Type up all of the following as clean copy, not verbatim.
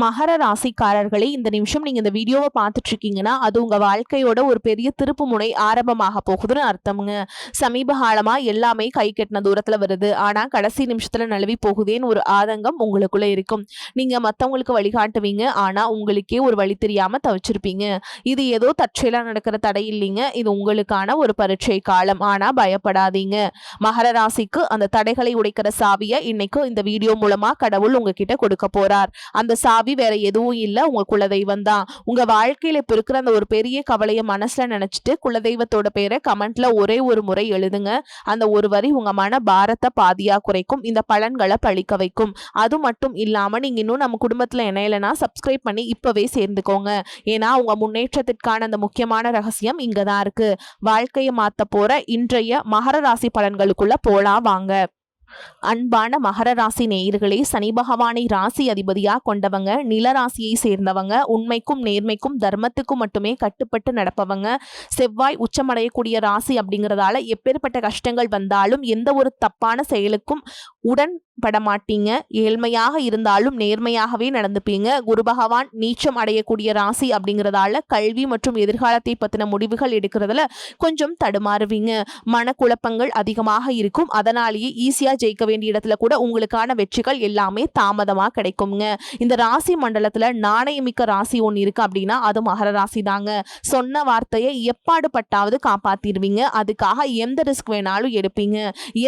மகர ராசிக்காரர்களே, இந்த நிமிஷம் நீங்க இந்த வீடியோவை பார்த்துட்டு இருக்கீங்கன்னா அது உங்க வாழ்க்கையோட ஒரு பெரிய திருப்பு முனை ஆரம்பமாக போகுதுன்னு அர்த்தமுங்க. சமீப காலமா எல்லாமே கை கெட்டின தூரத்துல வருது, ஆனா கடைசி நிமிஷத்துல நழுவி போகுதேன்னு ஒரு ஆதங்கம் உங்களுக்குள்ள இருக்கும். நீங்க மத்தவங்களுக்கு வழிகாட்டுவீங்க, ஆனா உங்களுக்கே ஒரு வழி தெரியாம தவிச்சிருப்பீங்க. இது ஏதோ தற்செயலா நடக்கிற தடை இல்லைங்க, இது உங்களுக்கான ஒரு பரீட்சை காலம். ஆனா பயப்படாதீங்க. மகர ராசிக்கு அந்த தடைகளை உடைக்கிற சாவியை இன்னைக்கு இந்த வீடியோ மூலமா கடவுள் உங்ககிட்ட கொடுக்க போறார். அந்த சாவி வேற எதுவும் இல்ல, உங்க குலதெய்வம் தான். உங்க வாழ்க்கையில இப்ப இருக்கிற அந்த ஒரு பெரிய கவலையை மனசுல நினைச்சிட்டு குலதெய்வத்தோட பேரை கமெண்ட்ல ஒரே ஒரு முறை எழுதுங்க. அந்த ஒரு வரி உங்க மன பாரத்தை பாதியா குறைக்கும், இந்த பலன்களை பழிக்க வைக்கும். அது மட்டும் இல்லாம நீங்க இன்னும் நம்ம குடும்பத்துல இணையலைன்னா சப்ஸ்கிரைப் பண்ணி இப்பவே சேர்ந்துக்கோங்க. ஏன்னா உங்க முன்னேற்றத்திற்கான அந்த முக்கியமான ரகசியம் இங்கதான் இருக்கு. வாழ்க்கையை மாத்த போற இன்றைய மகர ராசி பலன்களுக்குள்ள போலாம் வாங்க. அன்பான மகர ராசி நேயர்களே, சனி பகவானை ராசி அதிபதியா கொண்டவங்க, நில ராசியை சேர்ந்தவங்க, உண்மைக்கும் நேர்மைக்கும் தர்மத்துக்கும் மட்டுமே கட்டுப்பட்டு நடப்பவங்க. செவ்வாய் உச்சமடையக்கூடிய ராசி அப்படிங்கிறதால எப்பேற்பட்ட கஷ்டங்கள் வந்தாலும் எந்த ஒரு தப்பான செயலுக்கும் உடன்பட மாட்டீங்க. ஏழ்மையாக இருந்தாலும் நேர்மையாகவே நடந்துப்பீங்க. குரு பகவான் நீச்சம் அடையக்கூடிய ராசி அப்படிங்கிறதால கல்வி மற்றும் எதிர்காலத்தை பத்தின முடிவுகள் எடுக்கிறதுல கொஞ்சம் தடுமாறுவீங்க. மனக்குழப்பங்கள் அதிகமாக இருக்கும். அதனாலேயே ஈஸியா ஜெயிக்க வேண்டிய இடத்துல கூட உங்களுக்கான வெற்றிகள் எல்லாமே தாமதமா கிடைக்குங்க. இந்த ராசி மண்டலத்துல நாணயமிக்க ராசி ஒன்று இருக்கு அப்படின்னா அது மகர ராசி தாங்க. சொன்ன வார்த்தையை எப்பாடு பட்டாவது காப்பாத்திடுவீங்க. அதுக்காக எந்த ரிஸ்க் வேணாலும் எடுப்பீங்க.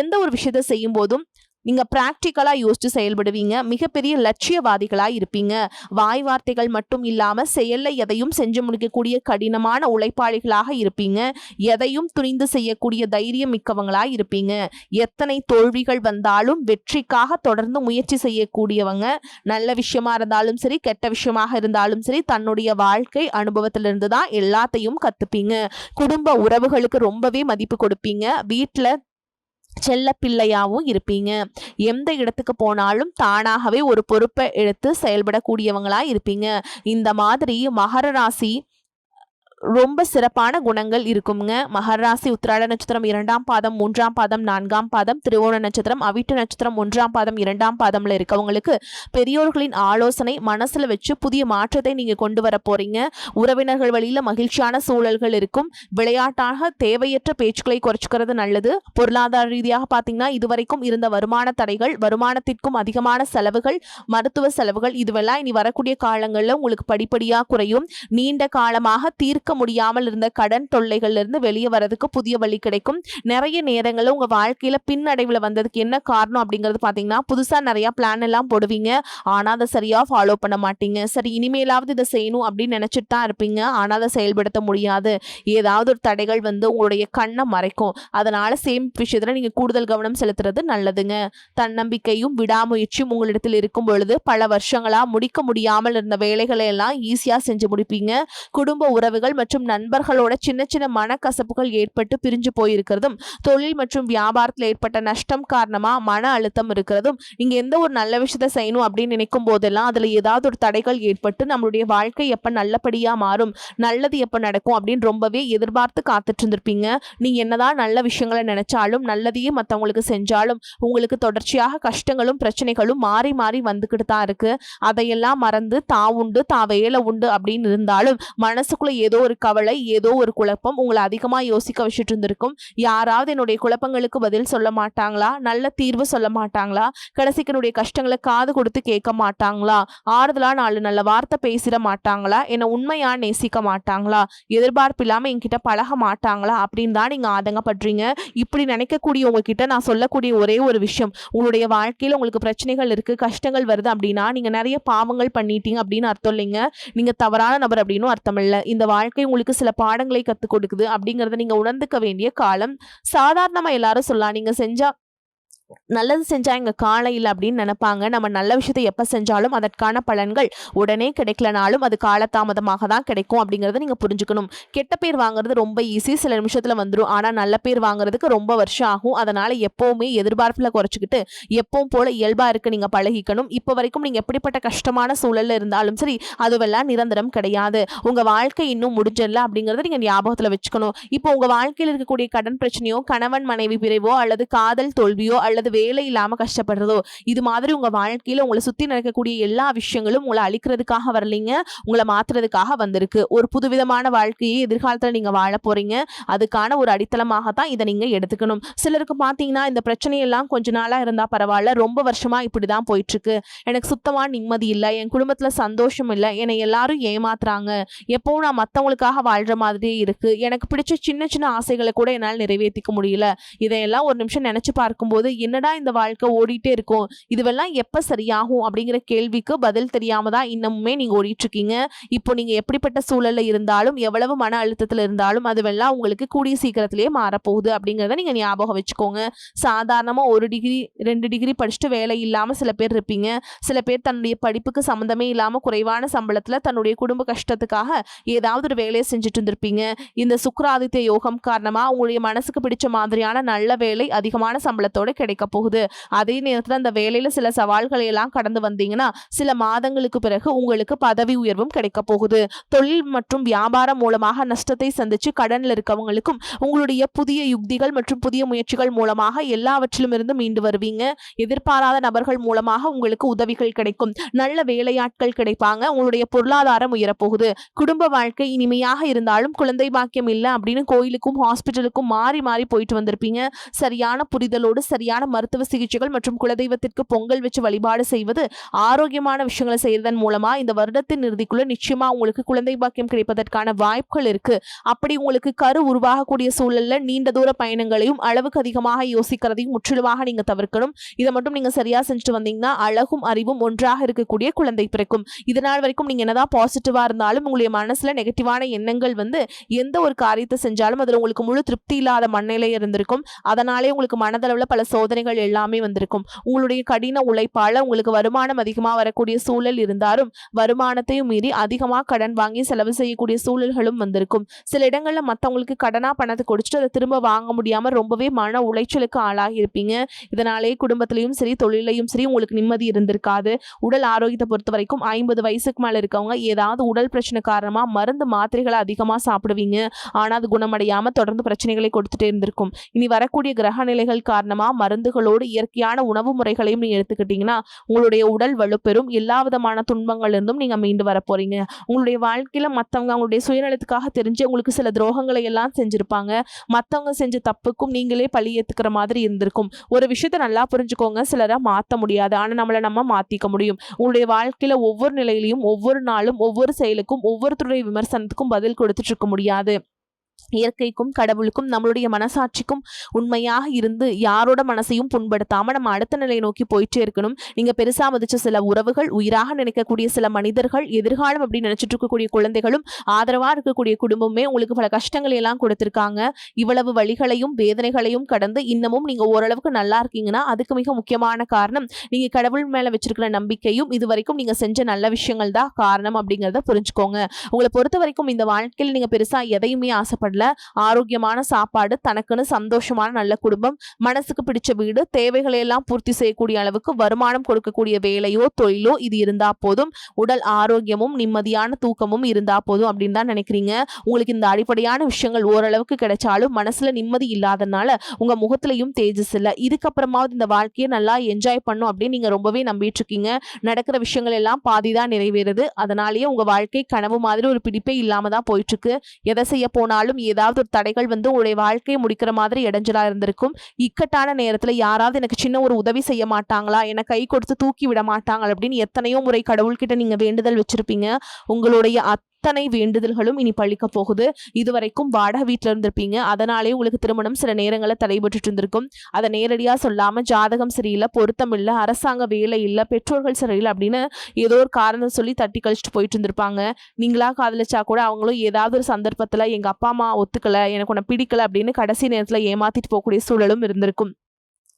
எந்த ஒரு விஷயத்தை செய்யும் போதும் நீங்க பிராக்டிக்கலா யோசிச்சு செயல்படுவீங்க. மிகப்பெரிய லட்சியவாதிகளா இருப்பீங்க. வாய் வார்த்தைகள் மட்டும் இல்லாம செயல்ல எதையும் செஞ்சு முடிக்கக்கூடிய கடினமான உழைப்பாளிகளாக இருப்பீங்க. எதையும் துணிந்து செய்யக்கூடிய தைரியம் மிக்கவங்களா இருப்பீங்க. எத்தனை தோல்விகள் வந்தாலும் வெற்றிக்காக தொடர்ந்து முயற்சி செய்யக்கூடியவங்க. நல்ல விஷயமா இருந்தாலும் சரி, கெட்ட விஷயமாக இருந்தாலும் சரி, தன்னுடைய வாழ்க்கை அனுபவத்திலிருந்து தான் எல்லாத்தையும் கத்துப்பீங்க. குடும்ப உறவுகளுக்கு ரொம்பவே மதிப்பு கொடுப்பீங்க. வீட்டுல செல்ல பிள்ளையாவும் இருப்பீங்க. எந்த இடத்துக்கு போனாலும் தானாகவே ஒரு பொறுப்பை எடுத்து செயல்படக்கூடியவங்களா இருப்பீங்க. இந்த மாதிரி மகர ராசி ரொம்ப சிறப்பான குணங்கள் இருக்குங்க. மகர ராசி உத்திராட நட்சத்திரம் 2ஆம் பாதம் 3ஆம் பாதம் 4ஆம் பாதம், திருவோண நட்சத்திரம் அவிட்ட நட்சத்திரம் 1ஆம் பாதம் 2ஆம் பாதம்ல இருக்கவங்களுக்கு பெரியோர்களின் ஆலோசனை மனசுல வச்சு புதிய மாற்றத்தை நீங்க கொண்டு வர போறீங்க. உறவினர்கள் வழியில மகிழ்ச்சியான சூழல்கள் இருக்கும். விளையாட்டாக தேவையற்ற பேச்சுக்களை குறைச்சிக்கிறது நல்லது. பொருளாதார ரீதியாக பாத்தீங்கன்னா இதுவரைக்கும் இருந்த வருமான தடைகள், வருமானத்திற்கும் அதிகமான செலவுகள், மருத்துவ செலவுகள் இதுவெல்லாம் இனி வரக்கூடிய காலங்கள்ல உங்களுக்கு படிப்படியா குறையும். நீண்ட காலமாக தீர்க்க முடியாமல் இருந்த கடன் தொல்லைகள்ல இருந்து வெளியே வரதுக்கு புதிய வழி கிடைக்கும். நிறைய நேரங்கள்ல உங்க வாழ்க்கையில பின்னடைவுல வந்ததுக்கு என்ன காரணம் அப்படிங்கிறது பாத்தீங்கன்னா புதுசா நிறைய பிளான் எல்லாம் போடுவீங்க, ஆனா அதை சரியா ஃபாலோ பண்ண மாட்டீங்க. சரி இனிமேலாவது இதை செய்யணும் அப்படின்னு நினைச்சிட்டு தான் இருப்பீங்க, ஆனா அதை செயல்படுத்த முடியாது. ஏதாவது ஒரு தடைகள் வந்து உங்களுடைய கண்ணை மறைக்கும். அதனால சேம் விஷயத்துல நீங்க கூடுதல் கவனம் செலுத்துறது நல்லதுங்க. தன்னம்பிக்கையும் விடாமுயற்சியும் உங்களிடத்தில் இருக்கும் பொழுது பல வருஷங்களா முடிக்க முடியாமல் இருந்த வேலைகளை எல்லாம் ஈஸியா செஞ்சு முடிப்பீங்க. குடும்ப உறவுகள் மற்றும் நண்பர்களோட சின்ன சின்ன மனக்கசப்புகள் ஏற்பட்டு பிரிஞ்சு போயிருக்கிறதும், தொழில் மற்றும் வியாபாரத்தில் ஏற்பட்ட நஷ்டம் காரணமா மன அழுத்தம் இருக்கிறதும், நீங்க எந்த ஒரு நல்ல விஷயத்தை செய்யணும் அப்படின்னு நினைக்கும் போதெல்லாம் அதுல ஏதாவது ஒரு தடைகள் ஏற்பட்டு நம்மளுடைய வாழ்க்கை எப்ப நல்லபடியா மாறும், நல்லது எப்ப நடக்கும் அப்படின்னு ரொம்பவே எதிர்பார்த்து காத்துட்டு இருந்திருப்பீங்க. நீங்க என்னதான் நல்ல விஷயங்களை நினைச்சாலும், நல்லதையே மற்றவங்களுக்கு செஞ்சாலும் உங்களுக்கு தொடர்ச்சியாக கஷ்டங்களும் பிரச்சனைகளும் மாறி மாறி வந்துகிட்டு தான் இருக்கு. அதையெல்லாம் மறந்து தான் உண்டு தான் வேலை உண்டு அப்படின்னு இருந்தாலும் மனசுக்குள்ள ஏதோ ஒரு கவலை, ஏதோ ஒரு குழப்பம் உங்களை அதிகமா யோசிக்க வச்சுட்டு இருந்திருக்கும். யாராவது என்னுடைய குழப்பங்களுக்கு பதில் சொல்ல மாட்டாங்களா, நல்ல தீர்வு சொல்ல மாட்டாங்களா, கடைசிக்கு என்னுடைய கஷ்டங்களை காது கொடுத்து கேட்க மாட்டாங்களா, ஆறுதலா 4 நல்ல வார்த்தை பேசிட மாட்டாங்களா, என்னை உண்மையா நேசிக்க மாட்டாங்களா, எதிர்பார்ப்பு இல்லாம என்கிட்ட பழக மாட்டாங்களா அப்படின்னு தான் நீங்க ஆதங்கப்படுறீங்க. இப்படி நினைக்கக்கூடிய உங்ககிட்ட நான் சொல்லக்கூடிய ஒரே ஒரு விஷயம், உங்களுடைய வாழ்க்கையில உங்களுக்கு பிரச்சனைகள் இருக்கு, கஷ்டங்கள் வருது அப்படின்னா நீங்க நிறைய பாவங்கள் பண்ணிட்டீங்க அப்படின்னு அர்த்தம் இல்லைங்க. நீங்க தவறான நபர் அப்படின்னு அர்த்தம் இல்லை. இந்த வாழ்க்கை உங்களுக்கு சில பாடங்களை கத்துக் கொடுக்குது அப்படிங்கறத நீங்க உணர்ந்துக்க வேண்டிய காலம். சாதாரணமா எல்லாரும் சொல்லலாம், நீங்க செஞ்சா நல்லது செஞ்சா எங்க காலையில் அப்படின்னு நினைப்பாங்க. நம்ம நல்ல விஷயத்தை எப்ப செஞ்சாலும் அதற்கான பலன்கள் உடனே கிடைக்கலனாலும் அது காலதாமதமாக தான் கிடைக்கும் அப்படிங்கறத நீங்க புரிஞ்சுக்கணும். கெட்ட பேர் வாங்குறது ரொம்ப ஈஸி, சில நிமிஷத்துல வந்துடும். ஆனா நல்ல பேர் வாங்குறதுக்கு ரொம்ப வருஷம் ஆகும். அதனால எப்பவுமே எதிர்பார்ப்புல குறைச்சிக்கிட்டு எப்பவும் போல இயல்பா இருக்கு நீங்க பழகிக்கணும். இப்ப வரைக்கும் நீங்க எப்படிப்பட்ட கஷ்டமான சூழல்ல இருந்தாலும் சரி, அதுவெல்லாம் நிரந்தரம் கிடையாது. உங்க வாழ்க்கை இன்னும் முடிஞ்சல அப்படிங்கறத நீங்க ஞாபகத்துல வச்சுக்கணும். இப்போ உங்க வாழ்க்கையில் இருக்கக்கூடிய கடன் பிரச்சனையோ, கணவன் மனைவி பிரிவோ, அல்லது காதல் தோல்வியோ, அல்லது அல்லது வேலை இல்லாம கஷ்டப்படுறதோ, இது மாதிரி உங்க வாழ்க்கையில உங்களை சுத்தி நடக்கக்கூடிய எல்லா விஷயங்களும் உங்களை அழிக்கிறதுக்காக வரலைங்க, உங்களை மாத்துறதுக்காக வந்திருக்கு. ஒரு புதுவிதமான வாழ்க்கையை எதிர்காலத்துல நீங்க வாழ போறீங்க. அதுக்கான ஒரு அடித்தளமாக தான் இதை நீங்க எடுத்துக்கணும். சிலருக்கு பாத்தீங்கன்னா இந்த பிரச்சனையெல்லாம் கொஞ்ச நாளா இருந்தா பரவாயில்ல, ரொம்ப வருஷமா இப்படிதான் போயிட்டு இருக்கு, எனக்கு சுத்தமா நிம்மதி இல்லை, என் குடும்பத்துல சந்தோஷம் இல்லை, என்னை எல்லாரும் ஏமாத்துறாங்க, எப்பவும் நான் மத்தவங்களுக்காக வாழ்ற மாதிரியே இருக்கு, எனக்கு பிடிச்ச சின்ன சின்ன ஆசைகளை கூட என்னால் நிறைவேற்றிக்க முடியல, இதையெல்லாம் ஒரு நிமிஷம் நினைச்சு பார்க்கும்போது என்னடா இந்த வாழ்க்கை ஓடிட்டே இருக்கும், இதுவெல்லாம் எப்ப சரியாகும் அப்படிங்கிற கேள்விக்கு பதில் தெரியாம தான் இன்னமுமே நீங்க ஓடிட்டு இருக்கீங்க. இப்போ நீங்க எப்படிப்பட்ட சூழல்ல இருந்தாலும், எவ்வளவு மன அழுத்தத்துல இருந்தாலும் அதுவெல்லாம் உங்களுக்கு கூடிய சீக்கிரத்திலேயே மாறப்போகுது அப்படிங்கிறத நீங்க ஞாபகம் வச்சுக்கோங்க. சாதாரணமா 1 டிகிரி 2 டிகிரி படிச்சுட்டு வேலை இல்லாம சில பேர் இருப்பீங்க. சில பேர் தன்னுடைய படிப்புக்கு சம்மந்தமே இல்லாம குறைவான சம்பளத்துல தன்னுடைய குடும்ப கஷ்டத்துக்காக ஏதாவது ஒரு வேலையை செஞ்சுட்டு இருந்திருப்பீங்க. இந்த சுக்கிராதித்ய யோகம் காரணமா உங்களுடைய மனசுக்கு பிடிச்ச மாதிரியான நல்ல வேலை அதிகமான சம்பளத்தோட கிடைக்க போகுது. அதே நேரத்துல அந்த வேலையில சில சவால்களை எல்லாம் கடந்து வந்தீங்கன்னா சில மாதங்களுக்கு பிறகு உங்களுக்கு பதவி உயர்வும் கிடைக்க போகுது. தொழில் மற்றும் வியாபாரம் மூலமாக நஷ்டத்தை சந்திச்சு கடன்ல இருக்கவங்களுக்கும் உங்களுடைய புதிய யுக்திகள் மற்றும் புதிய முயற்சிகள் மூலமாக எல்லாவற்றிலும் இருந்து மீண்டு வருவீங்க. எதிர்பாராத நபர்கள் மூலமாக உங்களுக்கு உதவிகள் கிடைக்கும். நல்ல வேலையாட்கள் கிடைப்பாங்க. உங்களுடைய பொருளாதாரம் உயரப்போகுது. குடும்ப வாழ்க்கை இனிமையாக இருந்தாலும் குழந்தை பாக்கியம் இல்லை அப்படின்னு கோயிலுக்கும் ஹாஸ்பிட்டலுக்கும் மாறி மாறி போயிட்டு வந்திருப்பீங்க. சரியான புரிதலோடு சரியான மருத்துவ சிகிச்சைகள் மற்றும் குலதெய்வத்திற்கு பொங்கல் வச்சு வழிபாடு செய்வது, ஆரோக்கியமான விஷயங்களை செய்யறதன் மூலமா இந்த வருடத்தின் இறுதிக்குள்ள நிச்சயமா உங்களுக்கு குழந்தை பாக்கியம் கிடைப்பதற்கான வாய்ப்புகள் இருக்கு. அப்படி உங்களுக்கு கரு உருவாகக்கூடிய சூழல்ல நீண்ட தூர பயணங்களையும் அளவுக்கு அதிகமாக யோசிக்கிறதையும் முற்றிலுமாக நீங்க தவிர்க்கணும். இதை மட்டும் நீங்க சரியா செஞ்சுட்டு வந்தீங்கன்னா அழகும் அறிவும் ஒன்றாக இருக்கக்கூடிய குழந்தை பிறக்கும். இதனால் வரைக்கும் நீங்க என்னதான் பாசிட்டிவா இருந்தாலும் உங்களுடைய மனசுல நெகட்டிவான எண்ணங்கள் எந்த ஒரு காரியத்தை செஞ்சாலும் அதுல உங்களுக்கு முழு திருப்தி இல்லாத மண்ணிலே இருந்திருக்கும். அதனாலே உங்களுக்கு மனதளவுல பல சோதனைகள் எல்லாமே வந்திருக்கும். உங்களுடைய கடின உழைப்பால உங்களுக்கு வருமானம் அதிகமா வரக்கூடிய சூழல் இருந்தாலும் வருமானத்தையும் மீறி அதிகமா கடன் வாங்கி செலவு செய்யக்கூடிய சூழல்களும் வந்திருக்கும். சில இடங்கள்ல மத்தவங்களுக்கு கடனா பணத்தை கொடுத்துட்டு அதை திரும்ப வாங்க முடியாம ரொம்பவே மன உளைச்சலுக்கு ஆளாகி இருப்பீங்க. இதனாலே குடும்பத்திலையும் சரி தொழிலையும் சரி உங்களுக்கு நிம்மதி இருந்திருக்காது. உடல் ஆரோக்கியத்தை பொறுத்த வரைக்கும் 50 வயசுக்கு மேல இருக்கவங்க ஏதாவது உடல் பிரச்சனை காரணமா மருந்து மாத்திரைகளை அதிகமா சாப்பிடுவீங்க. ஆனா அது குணமடையாம தொடர்ந்து பிரச்சனைகளை கொடுத்துட்டே இருந்திருக்கும். இனி வரக்கூடிய கிரக நிலைகள் காரணமா மருந்துகளோடு இயற்கையான உணவு முறைகளையும் நீங்க எடுத்துக்கிட்டீங்கன்னா உங்களுடைய உடல் வலுப்பெறும். எல்லா விதமான துன்பங்கள் இருந்தும் நீங்க மீண்டு வர போறீங்க. உங்களுடைய வாழ்க்கையில மத்தவங்க அவங்களுடைய சுயநலத்துக்காக தெரிஞ்சு உங்களுக்கு சில துரோகங்களை எல்லாம் செஞ்சிருப்பாங்க. மத்தவங்க செஞ்ச தப்புக்கும் நீங்களே பழி ஏத்துக்கிற மாதிரி இருந்திருக்கும். ஒரு விஷயத்த நல்லா புரிஞ்சுக்கோங்க, சிலரை மாத்த முடியாது, ஆனா நம்மளை நம்ம மாத்திக்க முடியும். உங்களுடைய வாழ்க்கையில ஒவ்வொரு நிலையிலையும் ஒவ்வொரு நாளும் ஒவ்வொரு செயலுக்கும் ஒவ்வொருத்தருடைய விமர்சனத்துக்கும் பதில் கொடுத்துட்டு இருக்க முடியாது. இயற்கைக்கும் கடவுளுக்கும் நம்மளுடைய மனசாட்சிக்கும் உண்மையாக இருந்து யாரோட மனசையும் புண்படுத்தாம நம்ம அடுத்த நிலையை நோக்கி போயிட்டே இருக்கணும். நீங்க பெருசா மதிச்ச சில உறவுகள், உயிராக நினைக்கக்கூடிய சில மனிதர்கள், எதிர்காலம் அப்படின்னு நினைச்சிட்டு இருக்கக்கூடிய குழந்தைகளும், ஆதரவா இருக்கக்கூடிய குடும்பமே உங்களுக்கு பல கஷ்டங்களை எல்லாம் கொடுத்திருக்காங்க. இவ்வளவு வழிகளையும் வேதனைகளையும் கடந்து இன்னமும் நீங்க ஓரளவுக்கு நல்லா இருக்கீங்கன்னா அதுக்கு மிக முக்கியமான காரணம் நீங்க கடவுள் மேல வச்சிருக்கிற நம்பிக்கையும் இதுவரைக்கும் நீங்க செஞ்ச நல்ல விஷயங்கள் தான் காரணம் அப்படிங்கிறத புரிஞ்சுக்கோங்க. உங்களை பொறுத்த வரைக்கும் இந்த வாழ்க்கையில் நீங்க பெருசா எதையுமே ஆசைப்படல. ஆரோக்கியமான சாப்பாடு, தனக்குன்னு சந்தோஷமான நல்ல குடும்பம், மனசுக்கு பிடிச்ச வீடு, தேவைகளை எல்லாம் பூர்த்தி செய்யக்கூடிய அளவுக்கு வருமானம் கொடுக்கக்கூடிய வேலையோ தொழிலோ இது இருந்தா போதும். உடல் ஆரோக்கியமும் நிம்மதியான தூக்கமும் இருந்தா போதும் அப்படின்னு தான் நினைக்கிறீங்க. உங்களுக்கு இந்த அடிப்படையான விஷயங்கள் ஓரளவுக்கு கிடைச்சாலும் மனசுல நிம்மதி இல்லாதனால உங்க முகத்திலையும் தேஜஸ் இல்லை. இதுக்கப்புறமாவது இந்த வாழ்க்கையை நல்லா என்ஜாய் பண்ணும் அப்படின்னு நீங்க ரொம்பவே நம்பிட்டு இருக்கீங்க. நடக்கிற விஷயங்கள் எல்லாம் பாதிதான் நிறைவேறுது. அதனாலேயே உங்க வாழ்க்கை கனவு மாதிரி ஒரு பிடிப்பே இல்லாம தான் போயிட்டு இருக்கு. எதை செய்ய போனாலும் ஏதாவது ஒரு தடைகள் உங்களுடைய வாழ்க்கையை முடிக்கிற மாதிரி இடைஞ்சலா இருந்திருக்கும். இக்கட்டான நேரத்துல யாராவது எனக்கு சின்ன ஒரு உதவி செய்ய மாட்டாங்களா, என்னை கை கொடுத்து தூக்கி விட மாட்டாங்களா அப்படின்னு எத்தனையோ முறை கடவுள்கிட்ட நீங்க வேண்டுதல் வச்சிருப்பீங்க. உங்களுடைய அத்தனை வேண்டுதல்களும் இனி பழிக்க போகுது. இதுவரைக்கும் வாடகை வீட்டில் இருந்திருப்பீங்க. அதனாலே உங்களுக்கு திருமணம் சில நேரங்களில் தடைபட்டு இருந்திருக்கும். அதை நேரடியாக சொல்லாம ஜாதகம் சரியில்லை, பொருத்தம் இல்லை, அரசாங்க வேலை இல்லை, பெற்றோர்கள் சரியில்லை அப்படின்னு ஏதோ ஒரு காரணம் சொல்லி தட்டி கழிச்சுட்டு போயிட்டு இருந்திருப்பாங்க. நீங்களா காதலிச்சா கூட அவங்களும் ஏதாவது ஒரு சந்தர்ப்பத்துல எங்க அப்பா அம்மா ஒத்துக்கல, எனக்கு உன்னை பிடிக்கல அப்படின்னு கடைசி நேரத்துல ஏமாத்திட்டு போகக்கூடிய சூழலும் இருந்திருக்கும்.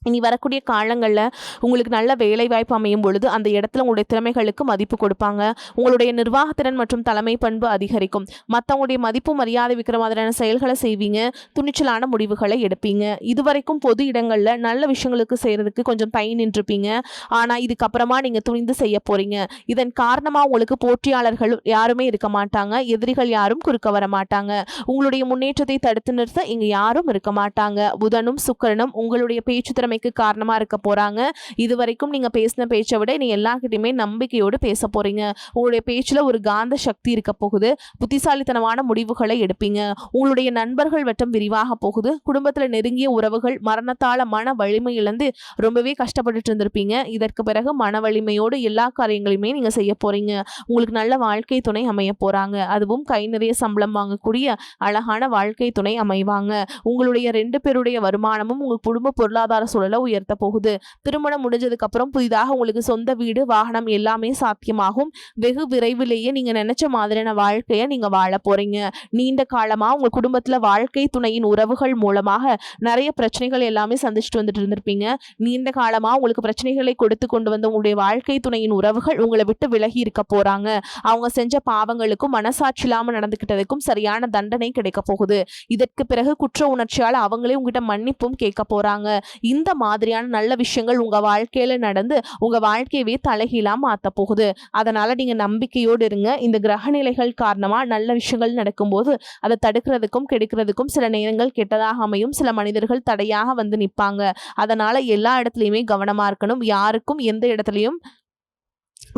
இனி வரக்கூடிய காலங்களில் உங்களுக்கு நல்ல வேலை வாய்ப்பு அமையும் பொழுது அந்த இடத்துல உங்களுடைய திறமைகளுக்கு மதிப்பு கொடுப்பாங்க. உங்களுடைய நிர்வாகத்திறன் மற்றும் தலைமை பண்பு அதிகரிக்கும். மற்றவங்களுடைய மதிப்பு மரியாதை வைக்கிற மாதிரியான செயல்களை செய்வீங்க. துணிச்சலான முடிவுகளை எடுப்பீங்க. இதுவரைக்கும் பொது இடங்களில் நல்ல விஷயங்களுக்கு செய்கிறதுக்கு கொஞ்சம் தயங்கி நின்றுப்பீங்க. ஆனால் இதுக்கப்புறமா நீங்கள் துணிந்து செய்ய போகிறீங்க. இதன் காரணமாக உங்களுக்கு போட்டியாளர்கள் யாருமே இருக்க மாட்டாங்க. எதிரிகள் யாரும் குறுக்க வர மாட்டாங்க. உங்களுடைய முன்னேற்றத்தை தடுத்து நிறுத்த இங்கே யாரும் இருக்க மாட்டாங்க. புதனும் சுக்கிரனும் உங்களுடைய பேச்சு திறமை அமைக்க காரணமா இருக்க போறாங்க. இதுவரைக்கும் நீங்க பேசின பேச்சை விட நீ எல்லார்கிட்டயுமே நம்பிக்கையோடு பேச போறீங்க. உங்களுடைய பேச்சுல ஒரு காந்த சக்தி இருக்க போகுது. புத்திசாலித்தனமான முடிவுகளை எடுப்பீங்க. உங்களுடைய நண்பர்கள் வட்டம் விரிவாக போகுது. குடும்பத்துல நெருங்கிய உறவுகள் மரணத்தால மன வலிமை இழந்து ரொம்பவே கஷ்டப்பட்டுட்டு இருந்திருப்பீங்க. இதற்கு பிறகு மன வலிமையோடு எல்லா காரியங்களையுமே நீங்க செய்ய போறீங்க. உங்களுக்கு நல்ல வாழ்க்கை துணை அமைய போறாங்க. அதுவும் கை நிறைய சம்பளம் வாங்கக்கூடிய அழகான வாழ்க்கை துணை அமைவாங்க. உங்களுடைய 2 பேருடைய வருமானமும் உங்க குடும்ப பொருளாதார சூழலை உயர்த்த போகுது. திருமணம் முடிஞ்சதுக்கு அப்புறம் புதிதாக உங்களுக்கு சொந்த வீடு, வாகனம் எல்லாமே சாத்தியமாகும். வெகு விரைவிலேயே நீங்க நினைச்ச மாதிரியான வாழ்க்கையை நீங்க வாழ போறீங்க. நீண்ட காலமா உங்க குடும்பத்துல வாழ்க்கை துணையின் உறவுகள் மூலமாக நிறைய பிரச்சனைகள் எல்லாமே சந்திச்சுட்டு வந்துட்டு இருந்திருப்பீங்க. நீண்ட காலமா உங்களுக்கு பிரச்சனைகளை கொடுத்து கொண்டு வந்த உங்களுடைய வாழ்க்கை துணையின் உறவுகள் உங்களை விட்டு விலகி இருக்க போறாங்க. அவங்க செஞ்ச பாவங்களுக்கும் மனசாட்சி இல்லாம நடந்துகிட்டதுக்கும் சரியான தண்டனை கிடைக்க போகுது. இதற்கு பிறகு குற்ற உணர்ச்சியால அவங்களே உங்ககிட்ட மன்னிப்பும் கேட்க போறாங்க. இந்த மாதிரியான நல்ல விஷயங்கள் உங்க வாழ்க்கையில நடந்து உங்க வாழ்க்கையவே தலைகீழா மாத்த போகுது. அதனால நீங்க நம்பிக்கையோடு இருங்க. இந்த கிரக நிலைகள் காரணமா நல்ல விஷயங்கள் நடக்கும்போது அதை தடுக்கிறதுக்கும் கெடுக்கிறதுக்கும் சில நேரங்கள் கெட்டதாக அமையும். சில மனிதர்கள் தடையாக வந்து நிற்பாங்க. அதனால எல்லா இடத்துலையுமே கவனமா இருக்கணும். யாருக்கும் எந்த இடத்துலையும்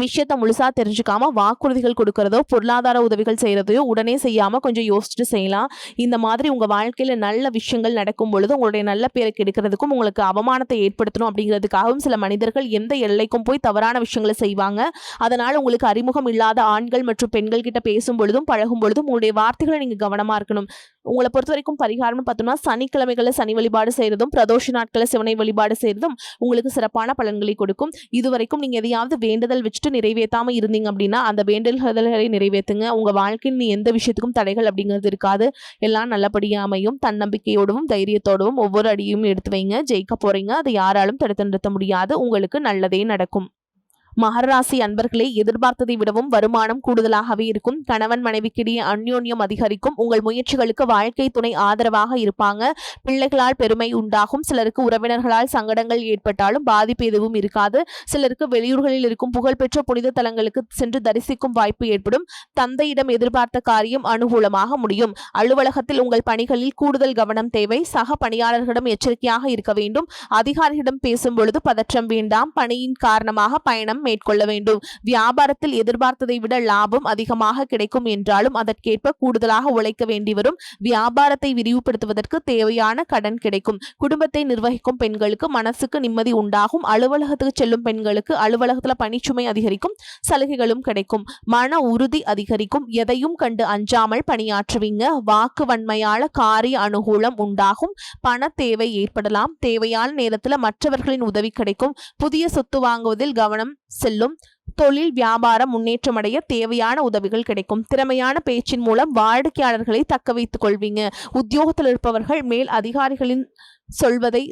விஷயத்த முழுசா தெரிஞ்சுக்காம வாக்குறுதிகள் கொடுக்கறதோ பொருளாதார உதவிகள் செய்யறதையோ உடனே செய்யாம கொஞ்சம் யோசிச்சுட்டு செய்யலாம். இந்த மாதிரி உங்க வாழ்க்கையில நல்ல விஷயங்கள் நடக்கும் பொழுது உங்களுடைய நல்ல பேரை கெடுக்கிறதுக்கும் உங்களுக்கு அவமானத்தை ஏற்படுத்தணும் அப்படிங்கிறதுக்காகவும் சில மனிதர்கள் எந்த எல்லைக்கும் போய் தவறான விஷயங்களை செய்வாங்க. அதனால உங்களுக்கு அறிமுகம் இல்லாத ஆண்கள் மற்றும் பெண்கள் கிட்ட பேசும் பொழுதும் பழகும் பொழுதும் உங்களுடைய வார்த்தைகளை நீங்க கவனமா இருக்கணும். உங்களை பொறுத்த வரைக்கும் பரிகாரம்னு பார்த்தோம்னா சனிக்கிழமைகளை சனி வழிபாடு செய்யறதும் பிரதோஷ நாட்களை சிவனை வழிபாடு செய்யறதும் உங்களுக்கு சிறப்பான பலன்களை கொடுக்கும். இதுவரைக்கும் நீங்க எதையாவது வேண்டுதல் வச்சுட்டு நிறைவேற்றாம இருந்தீங்க அப்படின்னா அந்த வேண்டுதல்களை நிறைவேற்றுங்க. உங்க வாழ்க்கையில் நீ எந்த விஷயத்துக்கும் தடைகள் அப்படிங்கிறது இருக்காது. எல்லாம் நல்லபடியா அமையும். தன்னம்பிக்கையோடவும் தைரியத்தோடவும் ஒவ்வொரு அடியும் எடுத்து வைங்க. ஜெயிக்க போறீங்க. அதை யாராலும் தடுத்து நிறுத்த முடியாது. உங்களுக்கு நல்லதே நடக்கும். மகர ராசி அன்பர்களே, எதிர்பார்த்ததை விடவும் வருமானம் கூடுதலாகவே இருக்கும். கணவன் மனைவிக்கிடையே அந்யோன்யம் அதிகரிக்கும். உங்கள் முயற்சிகளுக்கு வாழ்க்கை துணை ஆதரவாக இருப்பாங்க. பிள்ளைகளால் பெருமை உண்டாகும். சிலருக்கு உறவினர்களால் சங்கடங்கள் ஏற்பட்டாலும் பாதிப்பு எதுவும் இருக்காது. சிலருக்கு வெளியூர்களில் இருக்கும் புகழ்பெற்ற புனித தலங்களுக்கு சென்று தரிசிக்கும் வாய்ப்பு ஏற்படும். தந்தையிடம் எதிர்பார்த்த காரியம் அனுகூலமாக முடியும். அலுவலகத்தில் உங்கள் பணிகளில் கூடுதல் கவனம் தேவை. சக பணியாளர்களிடம் எச்சரிக்கையாக இருக்க வேண்டும். அதிகாரிகளிடம் பேசும் பொழுது பதற்றம் வேண்டாம். பணியின் காரணமாக பயணம் மேற்கொள்ள வேண்டும். வியாபாரத்தில் எதிர்பார்த்ததை விட லாபம் அதிகமாக கிடைக்கும் என்றாலும் அதற்கேற்ப கூடுதலாக உழைக்க வேண்டி வரும். வியாபாரத்தை விரிவுபடுத்துவதற்கு தேவையான கடன் கிடைக்கும். குடும்பத்தை நிர்வகிக்கும் பெண்களுக்கு மனசுக்கு நிம்மதி உண்டாகும். அலுவலகத்துக்கு செல்லும் பெண்களுக்கு அலுவலகத்துல பணிச்சுமை அதிகரிக்கும். சலுகைகளும் கிடைக்கும். மன உறுதி அதிகரிக்கும். எதையும் கண்டு அஞ்சாமல் பணியாற்றுவீங்க. வாக்கு வன்மையால காரிய அனுகூலம் உண்டாகும். பண தேவை ஏற்படலாம். தேவையான நேரத்தில் மற்றவர்களின் உதவி கிடைக்கும். புதிய சொத்து வாங்குவதில் கவனம் செல்லும். தொழில் வியாபாரம் முன்னேற்றமடைய தேவையான உதவிகள் கிடைக்கும். திறமையான பேச்சின் மூலம் வாடிக்கையாளர்களை தக்க வைத்துக் கொள்வீங்க. உத்தியோகத்தில் இருப்பவர்கள் மேல் அதிகாரிகளின் சொல்வதை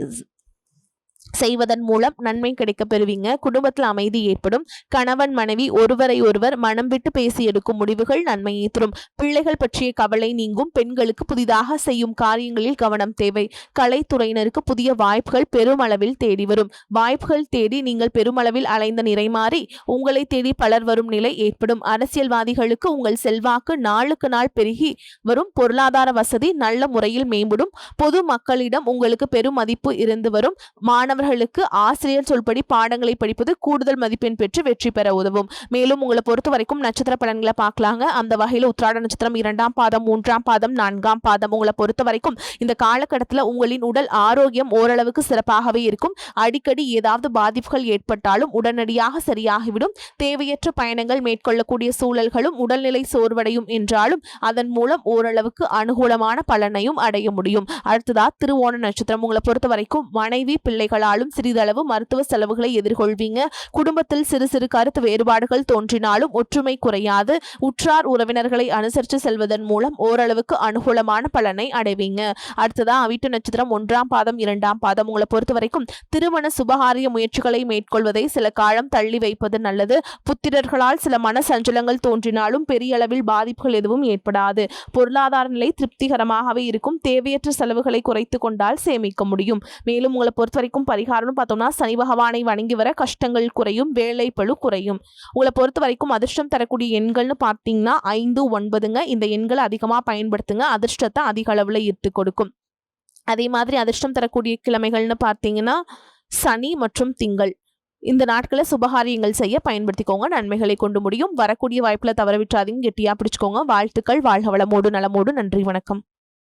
செய்வதன் மூலம் நன்மை கிடைக்க பெறுவீங்க. குடும்பத்தில் அமைதி ஏற்படும். கணவன் மனைவி ஒருவரை ஒருவர் மனம் விட்டு பேசி எடுக்கும் முடிவுகள் நன்மையை தரும். பிள்ளைகள் பற்றிய கவலை நீங்கும். பெண்களுக்கு புதிதாக செய்யும் காரியங்களில் கவனம் தேவை. கலைத்துறையினருக்கு புதிய வாய்ப்புகள் பெருமளவில் தேடி வரும். வாய்ப்புகள் தேடி நீங்கள் பெருமளவில் அலைந்த நிறை மாறி உங்களை தேடி பலர் வரும் நிலை ஏற்படும். அரசியல்வாதிகளுக்கு உங்கள் செல்வாக்கு நாளுக்கு நாள் பெருகி வரும். பொருளாதார வசதி நல்ல முறையில் மேம்படும். பொது மக்களிடம் உங்களுக்கு பெரும் மதிப்பு இருந்து வரும். மாணவர்களுக்கு ஆசிரியர் சொல்படி பாடங்களை படிப்பது கூடுதல் மதிப்பெண் பெற்று வெற்றி பெற உதவும். மேலும் உங்களை பொறுத்த வரைக்கும் நட்சத்திர பலன்களை பார்க்கலாங்க. அந்த வகையில் உத்திராட நட்சத்திரம் 2ஆம் பாதம், 3ஆம் பாதம், 4ஆம் பாதம் உங்களை பொறுத்த வரைக்கும் இந்த காலகட்டத்தில் உங்களின் உடல் ஆரோக்கியம் ஓரளவுக்கு சிறப்பாகவே இருக்கும். அடிக்கடி ஏதாவது பாதிப்புகள் ஏற்பட்டாலும் உடனடியாக சரியாகிவிடும். தேவையற்ற பயணங்கள் மேற்கொள்ளக்கூடிய சூழல்களும் உடல்நிலை சோர்வடையும் என்றாலும் அதன் மூலம் ஓரளவுக்கு அனுகூலமான பலனையும் அடைய முடியும். அடுத்ததா திருவோண நட்சத்திரம் உங்களை பொறுத்த வரைக்கும் மனைவி பிள்ளைகளாலும் சிறிதளவு மருத்துவ செலவுகளை எதிர்கொள்வீங்க. குடும்பத்தில் சிறு சிறு கருத்து வேறுபாடுகள் தோன்றினாலும் ஒற்றுமை குறையாது. உற்றார் உறவினர்களை அனுசரித்து செல்வதன் மூலம் ஓரளவுக்கு அனுகூலமான பலனை அடைவீங்க. அடுத்ததா அவிட்ட நட்சத்திரம் 1ஆம் பாதம், 2ஆம் பாதம் உங்களை பொறுத்த வரைக்கும் திருமண சுபகாரிய முயற்சிகளை மேற்கொள்வதை சில காலம் தள்ளி வைப்பது நல்லது. புத்திரர்களால் சில மன சஞ்சலங்கள் தோன்றினாலும் பெரிய அளவில் பாதிப்புகள் எதுவும் ஏற்படாது. பொருளாதார நிலை திருப்திகரமாகவே இருக்கும். தேவையற்ற செலவுகளை குறைத்து கொண்டால் சேமிக்க முடியும். மேலும் உங்களை பொறுத்த வரைக்கும் பரிகாரம்னு பார்த்தோம்னா சனி பகவானை வணங்கி வர கஷ்டங்கள் குறையும். வேலை பளு குறையும். உங்களை பொறுத்த வரைக்கும் அதிர்ஷ்டம் தரக்கூடிய எண்கள்னு பார்த்தீங்கன்னா 5, 9ங்க. இந்த எண்களை அதிகமாக பயன்படுத்துங்க. அதிர்ஷ்டத்தை அதிக அளவில் ஈர்த்து கொடுக்கும். அதே மாதிரி அதிர்ஷ்டம் தரக்கூடிய கிழமைகள்னு பார்த்தீங்கன்னா சனி மற்றும் திங்கள் இந்த நாட்களை சுபகாரியங்கள் செய்ய பயன்படுத்திக்கோங்க. நன்மைகளை கொண்டு முடியும். வரக்கூடிய வாய்ப்புல தவற விட்டுறாதீங்க. கெட்டியா பிடிச்சுக்கோங்க. வாழ்த்துக்கள். வாழ்க வளமோடு நலமோடு. நன்றி, வணக்கம்.